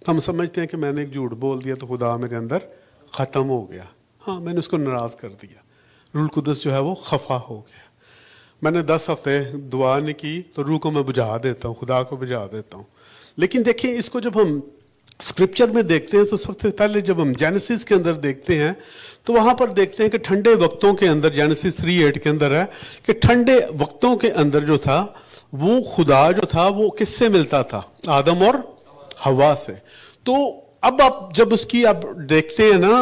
हम समझते हैं कि मैंने एक झूठ बोल दिया तो खुदा मेरे अंदर ख़त्म हो गया, हाँ मैंने उसको नाराज़ कर दिया, रूह कुदस जो है वो खफा हो गया। मैंने 10 हफ्ते दुआ नहीं की तो रूह को मैं बुझा देता हूँ, खुदा को बुझा देता हूँ। लेकिन देखिए इसको जब हम स्क्रिप्चर में देखते हैं तो सबसे पहले जब हम जेनेसिस के अंदर देखते हैं तो वहाँ पर देखते हैं कि ठंडे वक्तों के अंदर, जेनेसिस 3:8 के अंदर है कि ठंडे वक्तों के अंदर जो था वो खुदा जो था वो किससे मिलता था? आदम और हवा से। तो अब आप जब उसकी आप देखते हैं ना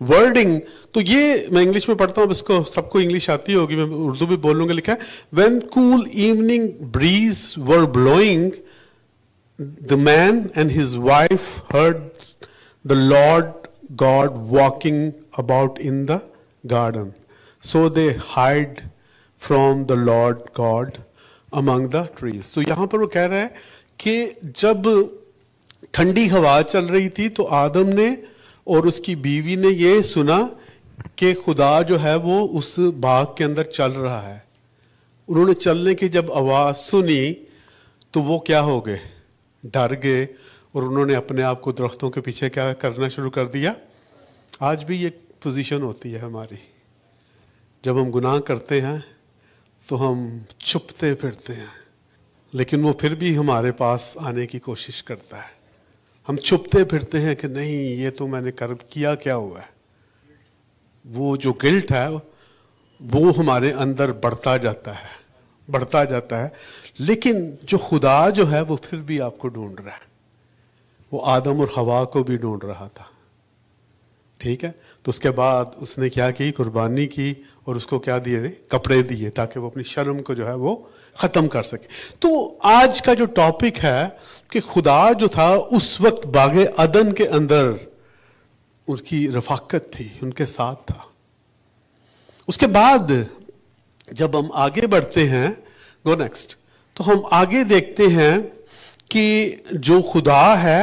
वर्डिंग, तो ये मैं इंग्लिश में पढ़ता हूँ, इसको सबको इंग्लिश आती होगी, मैं उर्दू भी बोलूंगा। लिखा है when cool evening breeze were blowing the man and his wife heard the Lord God walking about in the garden, so they hid from the Lord God among the trees. तो यहाँ पर वो कह रहा है कि जब ठंडी हवा चल रही थी तो आदम ने और उसकी बीवी ने ये सुना कि खुदा जो है वो उस बाग के अंदर चल रहा है। उन्होंने चलने की जब आवाज़ सुनी तो वो क्या हो गए? डर गए और उन्होंने अपने आप को दरख्तों के पीछे क्या करना शुरू कर दिया। आज भी ये पोजीशन होती है हमारी, जब हम गुनाह करते हैं तो हम छुपते फिरते हैं, लेकिन वो फिर भी हमारे पास आने की कोशिश करता है। हम छुपते फिरते हैं कि नहीं ये तो मैंने किया क्या हुआ है। वो जो गिल्ट है वो हमारे अंदर बढ़ता जाता है। लेकिन जो खुदा जो है वो फिर भी आपको ढूंढ रहा है। वो आदम और हवा को भी ढूंढ रहा था, ठीक है। तो उसके बाद उसने क्या की? कुर्बानी की और उसको क्या दिए? कपड़े दिए, ताकि वो अपनी शर्म को जो है वो ख़त्म कर सके। तो आज का जो टॉपिक है कि खुदा जो था उस वक्त बागे अदन के अंदर उसकी रफाकत थी, उनके साथ था। उसके बाद जब हम आगे बढ़ते हैं, गो नेक्स्ट, तो हम आगे देखते हैं कि जो खुदा है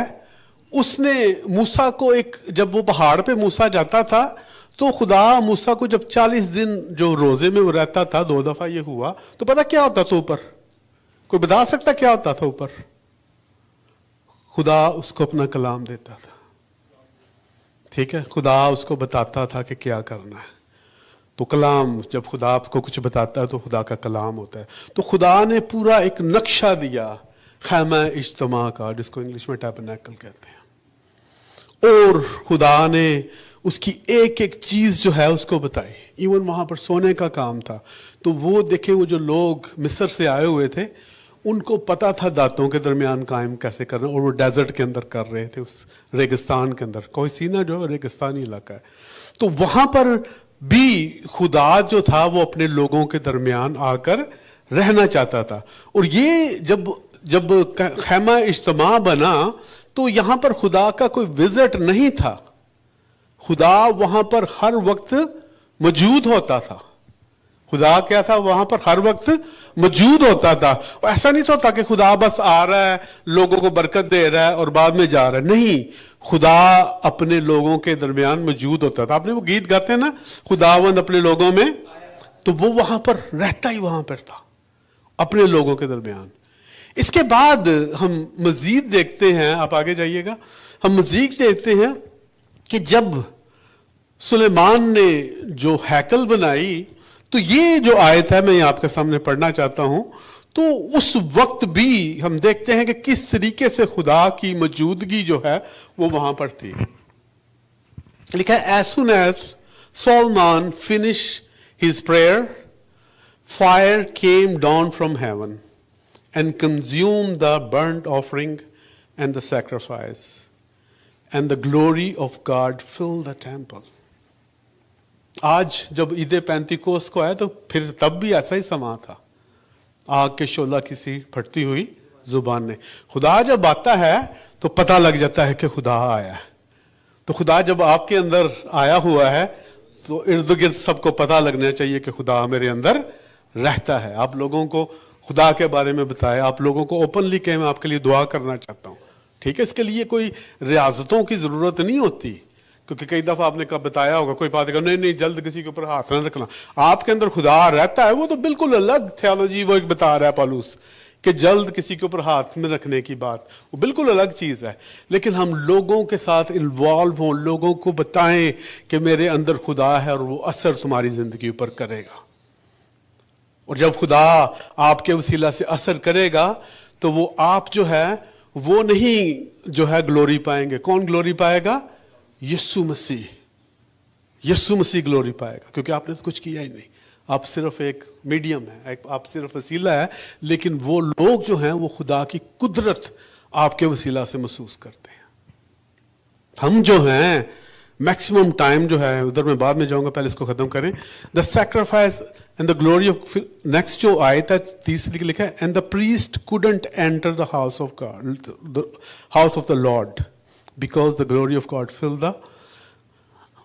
उसने मूसा को जब वो पहाड़ पे मूसा जाता था तो खुदा मूसा को जब 40 दिन जो रोजे में वो रहता था, 2 दफा ये हुआ, तो पता क्या होता था ऊपर? कोई बता सकता क्या होता था ऊपर? खुदा उसको अपना कलाम देता था, ठीक है। खुदा उसको बताता था कि क्या करना है। तो कलाम, जब खुदा आपको कुछ बताता है तो खुदा का कलाम होता है। तो खुदा ने पूरा एक नक्शा दिया खैमा इज्तिमा का, जिसको इंग्लिश में टैबरनेकल कहते हैं, और खुदा ने उसकी एक एक चीज जो है उसको बताई। इवन वहां पर सोने का काम था। तो वो देखे, वो जो लोग मिस्र से आए हुए थे उनको पता था दांतों के दरमियान कायम कैसे करना, और वो डेजर्ट के अंदर कर रहे थे, उस रेगिस्तान के अंदर। कोई सीना जो है रेगिस्तानी इलाका है। तो वहां पर भी खुदा जो था वो अपने लोगों के दरमियान आकर रहना चाहता था। और ये जब खैमा इज्तिमा बना तो यहां पर खुदा का कोई विजिट नहीं था। खुदा वहां पर हर वक्त मौजूद होता था। खुदा क्या था? वहां पर हर वक्त मौजूद होता था। ऐसा नहीं होता कि खुदा बस आ रहा है, लोगों को बरकत दे रहा है और बाद में जा रहा है। नहीं, खुदा अपने लोगों के दरमियान मौजूद होता था। आपने वो गीत गाते हैं ना, खुदावंद अपने लोगों में, तो वो वहां पर रहता ही वहां पर था, अपने लोगों के दरमियान। इसके बाद हम मजीद देखते हैं, आप आगे जाइएगा, हम मजीद देखते हैं कि जब सुलेमान ने जो हैकल बनाई, तो ये जो आयत है मैं आपके सामने पढ़ना चाहता हूं। तो उस वक्त भी हम देखते हैं कि किस तरीके से खुदा की मौजूदगी जो है वो वहां पर थी। लिखा है, as soon as Solomon finish his prayer, fire came down from heaven and consume the burnt offering and the sacrifice and the glory of God fill the temple. आज जब ईद पेंतिकोस्त को आया तो फिर तब भी ऐसा ही समा था, आग के शोला किसी फटती हुई जुबान ने। खुदा जब आता है तो पता लग जाता है कि खुदा आया है। तो खुदा जब आपके अंदर आया हुआ है तो इर्द गिर्द सबको पता लगना चाहिए कि खुदा मेरे अंदर रहता है। आप लोगों को खुदा के बारे में बताए, आप लोगों को ओपनली कहे, मैं आपके लिए दुआ करना चाहता हूँ, ठीक है। इसके लिए कोई रियाजतों की जरूरत नहीं होती, क्योंकि कई दफा आपने कब बताया होगा, कोई बात नहीं नहीं जल्द किसी के ऊपर हाथ न रखना। आपके अंदर खुदा रहता है, वो तो बिल्कुल अलग थियोलॉजी वो एक बता रहा है पौलुस کہ جلد کسی کے اوپر ہاتھ میں رکھنے کی بات، وہ بالکل الگ چیز ہے. لیکن ہم لوگوں کے ساتھ انوالو ہوں، لوگوں کو بتائیں کہ میرے اندر خدا ہے اور وہ اثر تمہاری زندگی پر کرے گا. اور جب خدا آپ کے وسیلہ سے اثر کرے گا تو وہ آپ جو ہے وہ نہیں جو ہے گلوری پائیں گے. کون گلوری پائے گا؟ یسوع مسیح. یسوع مسیح گلوری پائے گا، کیونکہ آپ نے تو کچھ کیا ہی نہیں. آپ صرف ایک میڈیم ہے، آپ صرف وسیلہ ہے، لیکن وہ لوگ جو ہیں وہ خدا کی قدرت آپ کے وسیلہ سے محسوس کرتے ہیں. ہم جو ہیں میکسیمم ٹائم جو ہے، ادھر میں بعد میں جاؤں گا، پہلے اس کو ختم کریں. The sacrifice and the glory of, next جو آیت ہے تیسری لکھا ہے، and the priest couldn't enter the house of God, the house of the Lord, because the glory of God filled the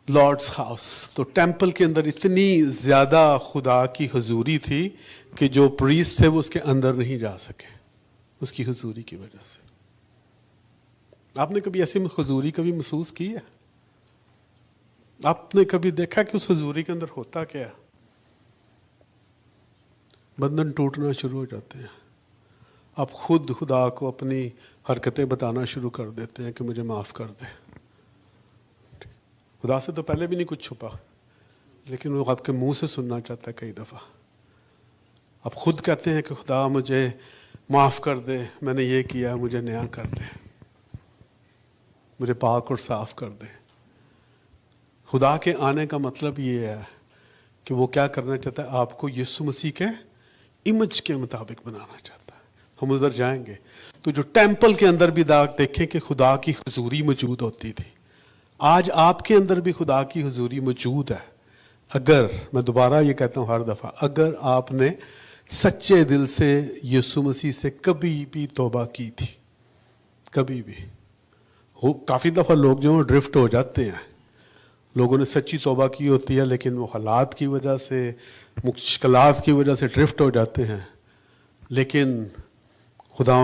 Lord's house. تو ٹیمپل کے اندر اتنی زیادہ خدا کی حضوری تھی کہ جو پریسٹ تھے وہ اس کے اندر نہیں جا سکے، اس کی حضوری کی وجہ سے. آپ نے کبھی ایسی حضوری کبھی محسوس کی ہے؟ آپ نے کبھی دیکھا کہ اس حضوری کے اندر ہوتا کیا ہے؟ بندھن ٹوٹنا شروع ہو جاتے ہیں. آپ خود خدا کو اپنی حرکتیں بتانا شروع کر دیتے ہیں کہ مجھے معاف کر دے. خدا سے تو پہلے بھی نہیں کچھ چھپا، لیکن وہ آپ کے منہ سے سننا چاہتا ہے. کئی دفعہ آپ خود کہتے ہیں کہ خدا مجھے معاف کر دے، میں نے یہ کیا، مجھے نیا کر دے، مجھے پاک اور صاف کر دے. خدا کے آنے کا مطلب یہ ہے کہ وہ کیا کرنا چاہتا ہے؟ آپ کو یسوع مسیح کے امیج کے مطابق بنانا چاہتا ہے. ہم ادھر جائیں گے تو جو ٹیمپل کے اندر بھی دیکھیں کہ خدا کی حضوری موجود ہوتی تھی. آج آپ کے اندر بھی خدا کی حضوری موجود ہے. اگر میں دوبارہ یہ کہتا ہوں ہر دفعہ، اگر آپ نے سچے دل سے یسوع مسیح سے کبھی بھی توبہ کی تھی، کبھی بھی. کافی دفعہ لوگ جو ڈرفٹ ہو جاتے ہیں، لوگوں نے سچی توبہ کی ہوتی ہے لیکن وہ حالات کی وجہ سے، مشکلات کی وجہ سے ڈرفٹ ہو جاتے ہیں. لیکن خدا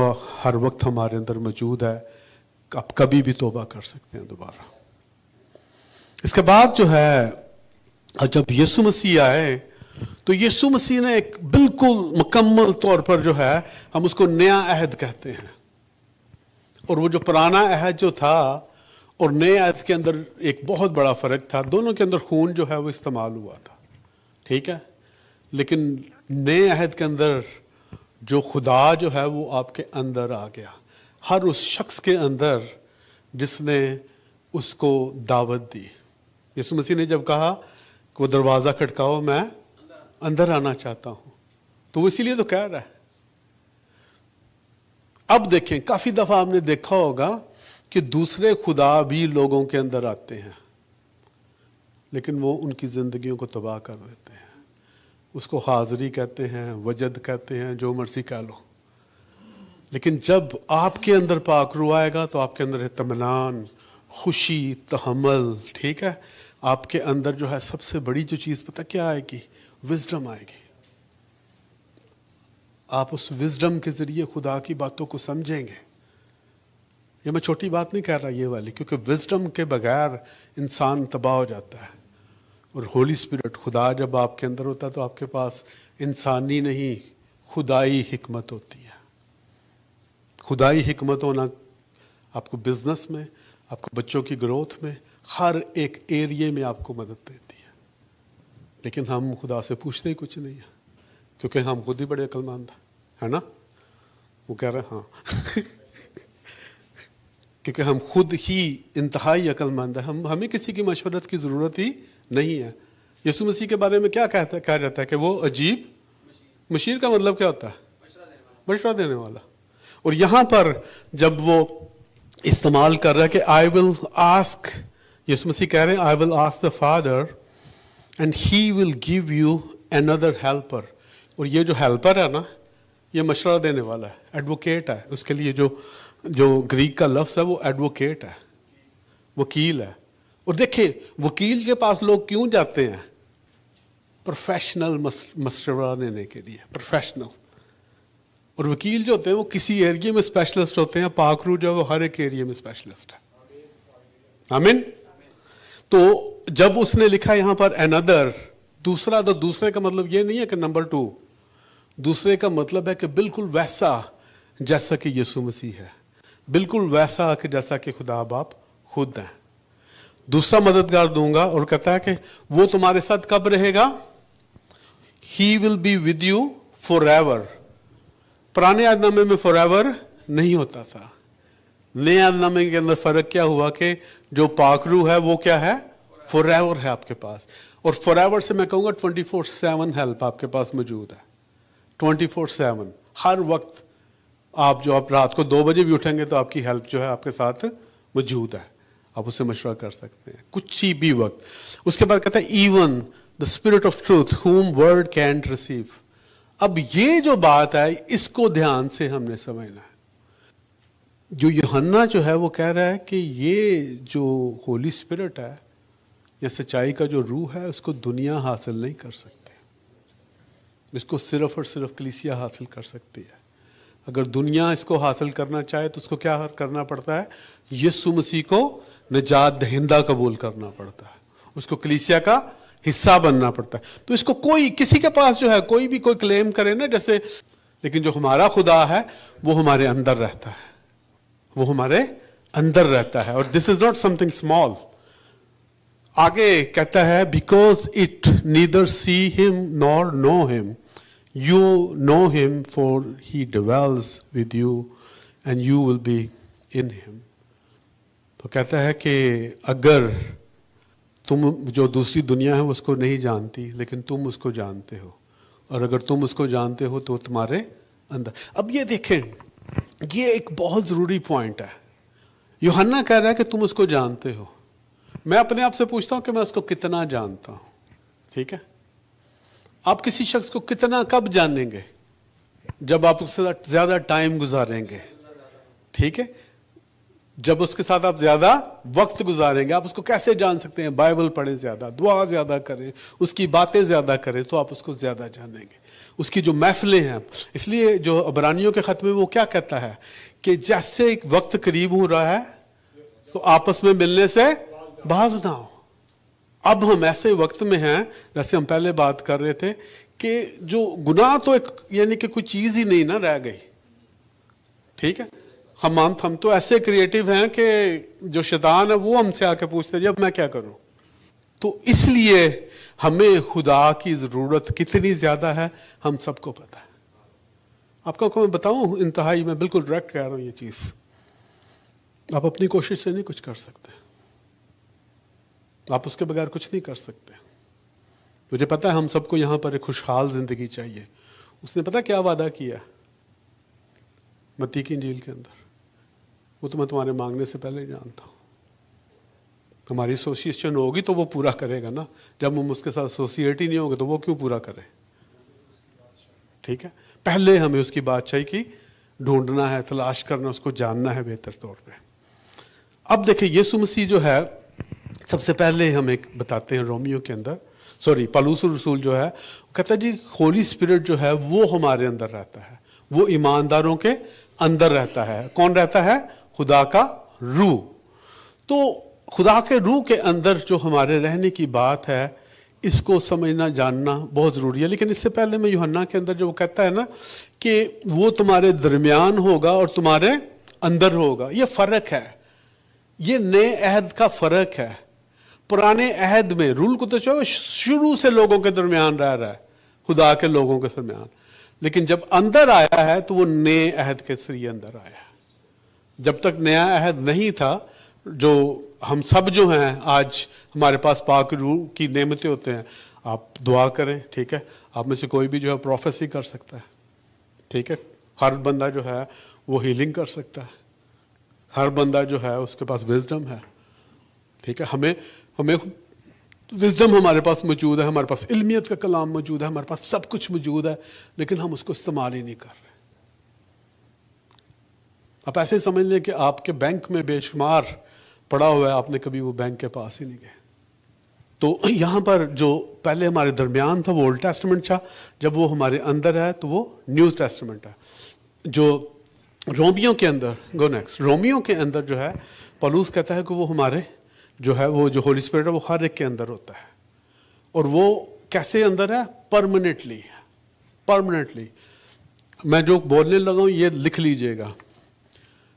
ہر وقت ہمارے اندر موجود ہے، آپ کبھی بھی توبہ کر سکتے ہیں دوبارہ. اس کے بعد جو ہے جب یسوع مسیح آئے تو یسوع مسیح نے ایک بالکل مکمل طور پر جو ہے ہم اس کو نیا عہد کہتے ہیں. اور وہ جو پرانا عہد جو تھا اور نئے عہد کے اندر ایک بہت بڑا فرق تھا. دونوں کے اندر خون جو ہے وہ استعمال ہوا تھا، ٹھیک ہے، لیکن نئے عہد کے اندر جو خدا جو ہے وہ آپ کے اندر آ گیا، ہر اس شخص کے اندر جس نے اس کو دعوت دی. یسوع مسیح نے جب کہا کہ وہ دروازہ کھٹکاؤ، میں اندر آنا چاہتا ہوں، تو وہ اسی لیے تو کہہ رہا ہے. اب دیکھیں، کافی دفعہ آپ نے دیکھا ہوگا کہ دوسرے خدا بھی لوگوں کے اندر آتے ہیں لیکن وہ ان کی زندگیوں کو تباہ کر دیتے ہیں. اس کو حاضری کہتے ہیں، وجد کہتے ہیں، جو مرضی کہہ لو. لیکن جب آپ کے اندر پاک روح آئے گا تو آپ کے اندر اطمینان، خوشی، تحمل، ٹھیک ہے. آپ کے اندر جو ہے سب سے بڑی جو چیز پتہ کیا آئے گی؟ وزڈم آئے گی. آپ اس وزڈم کے ذریعے خدا کی باتوں کو سمجھیں گے. یہ میں چھوٹی بات نہیں کہہ رہا یہ والی، کیونکہ وزڈم کے بغیر انسان تباہ ہو جاتا ہے. اور ہولی اسپرٹ، خدا جب آپ کے اندر ہوتا ہے تو آپ کے پاس انسانی نہیں خدائی حکمت ہوتی ہے. خدائی حکمت ہونا آپ کو بزنس میں، آپ کو بچوں کی گروتھ میں، ہر ایک ایریے میں آپ کو مدد دیتی ہے. لیکن ہم خدا سے پوچھتے ہی کچھ نہیں ہے، کیونکہ ہم خود ہی بڑے عقل مند ہیں نا. وہ کہہ رہے ہیں ہاں کیونکہ ہم خود ہی انتہائی عقل مند ہیں. ہمیں کسی کی مشورت کی ضرورت ہی نہیں ہے. یسوع مسیح کے بارے میں کیا کہا جاتا ہے کہ وہ عجیب مشیر کا مطلب کیا ہوتا ہے؟ مشورہ دینے والا. اور یہاں پر جب وہ استعمال کر رہا ہے کہ آئی ول آسک، یسوع مسیح کہہ رہے ہیں I will ask the father and he will give you another helper. اور یہ جو ہیلپر ہے نا، یہ مشورہ دینے والا ہے، ایڈوکیٹ ہے. اس کے لیے جو گریک کا لفظ ہے وہ ایڈوکیٹ ہے، وکیل ہے. اور دیکھیں وکیل کے پاس لوگ کیوں جاتے ہیں؟ پروفیشنل مشورہ دینے کے لیے، پروفیشنل. اور وکیل جو ہوتے ہیں وہ کسی ایریے میں اسپیشلسٹ ہوتے ہیں. پاک روح جو ہے وہ ہر ایک ایریے میں اسپیشلسٹ ہے. آمین. تو جب اس نے لکھا یہاں پر another، دوسرا، تو دوسرے کا مطلب یہ نہیں ہے کہ نمبر 2، दूसरे का मतलब है कि बिल्कुल वैसा जैसा कि यीशु मसीह है, बिल्कुल वैसा कि जैसा कि खुदा बाप खुद हैं। दूसरा मददगार दूंगा, और कहता है कि वो तुम्हारे साथ कब रहेगा? He will be with you for ever. पुराने आदनामे में फॉर एवर नहीं होता था, नए आदनामे के अंदर फर्क क्या हुआ कि जो पाकरू है वो क्या है? फॉर एवर है आपके पास। और फॉर एवर से मैं कहूंगा 24/7 हेल्प आपके पास मौजूद है। 24/7 हर वक्त आप रात को 2 बजे भी उठेंगे तो आपकी हेल्प जो है आपके साथ मौजूद है, आप उससे मशवरा कर सकते हैं कुछ भी वक्त। उसके बाद कहता है even the spirit of truth हुम वर्ड कैन रिसीव। अब ये जो बात है इसको ध्यान से हमने समझना है। जो यूहन्ना जो है वो कह रहा है कि ये जो होली स्पिरिट है या सच्चाई का जो रूह है उसको दुनिया हासिल नहीं कर सकती, इसको सिर्फ और सिर्फ कलीसिया हासिल कर सकती है। अगर दुनिया इसको हासिल करना चाहे तो उसको क्या करना पड़ता है? यीशु मसीह को निजात दहिंदा कबूल करना पड़ता है, उसको कलीसिया का हिस्सा बनना पड़ता है। तो इसको कोई किसी के पास जो है कोई क्लेम करे ना जैसे, लेकिन जो हमारा खुदा है वो हमारे अंदर रहता है, वो हमारे अंदर रहता है। और this is not something small. आगे कहता है because it neither see him nor know him, you know him for he dwells with you and you will be in him. तो कहता है कि अगर तुम जो दूसरी दुनिया है उसको नहीं जानती लेकिन तुम उसको जानते हो, और अगर तुम उसको जानते हो तो तुम्हारे अंदर। अब ये देखें, ये एक बहुत जरूरी पॉइंट है। यूहन्ना कह रहा है कि तुम उसको जानते हो। मैं अपने आप से पूछता हूं कि मैं उसको कितना जानता हूं। ठीक है, आप किसी शख्स को कितना कब जानेंगे? जब आप उसके साथ ज्यादा टाइम गुजारेंगे। ठीक है, जब उसके साथ आप ज्यादा वक्त गुजारेंगे। आप उसको कैसे जान सकते हैं? बाइबल पढ़ें ज्यादा, दुआ ज्यादा करें, उसकी बातें ज्यादा करें तो आप उसको ज्यादा जानेंगे। उसकी जो महफिलें हैं, इसलिए जो अबरानियों के खत में वो क्या कहता है कि जैसे एक वक्त करीब हो रहा है तो आपस में मिलने से बाज ना हो। अब हम ऐसे वक्त में हैं, जैसे हम पहले बात कर रहे थे कि जो गुनाह तो एक यानी कि कोई चीज ही नहीं ना रह गई। ठीक है, हम तो ऐसे क्रिएटिव हैं कि जो शैतान है वो हमसे आके पूछते हैं अब मैं क्या करूं। तो इसलिए हमें खुदा की जरूरत कितनी ज्यादा है हम सबको पता है। आपको मैं बताऊं इंतहाई, मैं बिल्कुल डायरेक्ट कह रहा हूं ये चीज, आप अपनी कोशिश से नहीं कुछ कर सकते, आप उसके बगैर कुछ नहीं कर सकते। मुझे पता है हम सबको यहां पर एक खुशहाल जिंदगी चाहिए। उसने पता क्या वादा किया मत्ती की इंजील के अंदर? वो तो मैं तुम्हारे मांगने से पहले जानता हूं। हमारी एसोसिएशन होगी तो वो पूरा करेगा ना। जब हम उसके साथ एसोसिएट ही नहीं होंगे तो वो क्यों पूरा करे? ठीक है, पहले हमें उसकी बादशाही की ढूंढना है, तलाश करना, उसको जानना है बेहतर तौर पे। अब देखिए यीशु मसीह जो है सबसे पहले हम एक बताते हैं रोमियो के अंदर, पौलुस रसूल जो है कहता है जी होली स्पिरिट जो है वो हमारे अंदर रहता है, वो ईमानदारों के अंदर रहता है। कौन रहता है? खुदा का रूह। तो खुदा के रूह के अंदर जो हमारे रहने की बात है इसको समझना जानना बहुत जरूरी है। लेकिन इससे पहले मैं यूहन्ना के अंदर जो वो कहता है ना कि वो तुम्हारे दरमियान होगा और तुम्हारे अंदर होगा, ये फर्क है, ये नए अहद का फर्क है। पुराने अहद में रूल कुद्दस शुरू से लोगों के दरमियान रह रहा है, खुदा के लोगों के दरमियान, लेकिन जब अंदर आया है तो वो नए अहद के जरिए अंदर आया है। जब तक नया अहद नहीं था, जो हम सब जो हैं आज हमारे पास पाक रूह की नेमतें होते हैं, आप दुआ करें। ठीक है, आप में से कोई भी जो है प्रोफेसी कर सकता है। ठीक है, हर बंदा जो है वो हीलिंग कर सकता है, हर बंदा जो है उसके पास विजडम है। ठीक है, हमें विजडम हमारे पास मौजूद है, हमारे पास इल्मियत का कलाम मौजूद है, हमारे पास सब कुछ मौजूद है, लेकिन हम उसको इस्तेमाल ही नहीं कर रहे। आप ऐसे समझ लें कि आपके बैंक में बेशुमार पड़ा हुआ है, आपने कभी वो बैंक के पास ही नहीं गए। तो यहाँ पर जो पहले हमारे दरमियान था वो ओल्ड टेस्टामेंट था, जब वो हमारे अंदर है तो वो न्यू टेस्टामेंट है। जो रोमियो के अंदर रोमियो के अंदर जो है पौलुस कहता है कि वो हमारे जो है वो जो होली स्पिरिट है वो हर एक के अंदर होता है। और वो कैसे अंदर है? Permanently permanently. मैं जो बोलने लगा हूँ ये लिख लीजिएगा।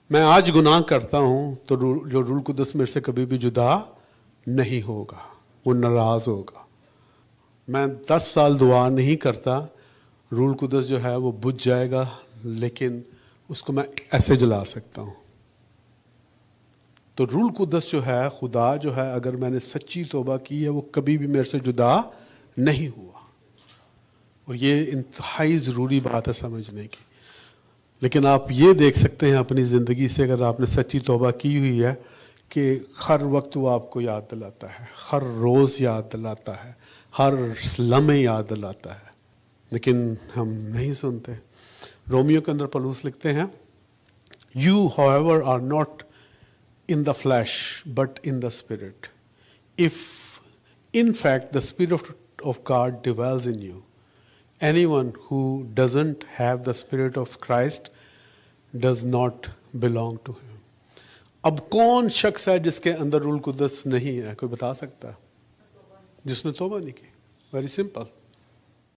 मैं आज गुनाह करता हूँ तो जो रूल कुदस मेरे से कभी भी जुदा नहीं होगा, वो नाराज होगा। मैं 10 साल दुआ नहीं करता, रूल कुदस जो है वो बुझ जाएगा, लेकिन उसको मैं ऐसे जला सकता हूँ। तो रूल कुदस जो है, खुदा जो है, अगर मैंने सच्ची तौबा की है, वो कभी भी मेरे से जुदा नहीं हुआ। और ये इंतहाई ज़रूरी बात है समझने की। लेकिन आप ये देख सकते हैं अपनी ज़िंदगी से, अगर आपने सच्ची तौबा की हुई है, कि हर वक्त वो आपको याद दिलाता है, हर रोज़ याद दिलाता है, हर लम्हे याद दिलाता है, लेकिन हम नहीं सुनते। रोमियो के अंदर पौलुस लिखते हैं, you however are not in the flesh but in the spirit, if in fact the spirit of God dwells in you. Anyone who doesn't have the spirit of Christ does not belong to him. अब कौन शख्स है जिसके अंदर rule कुदस नहीं है? कोई बता सकता है? जिसने तौबा नहीं की? Very simple.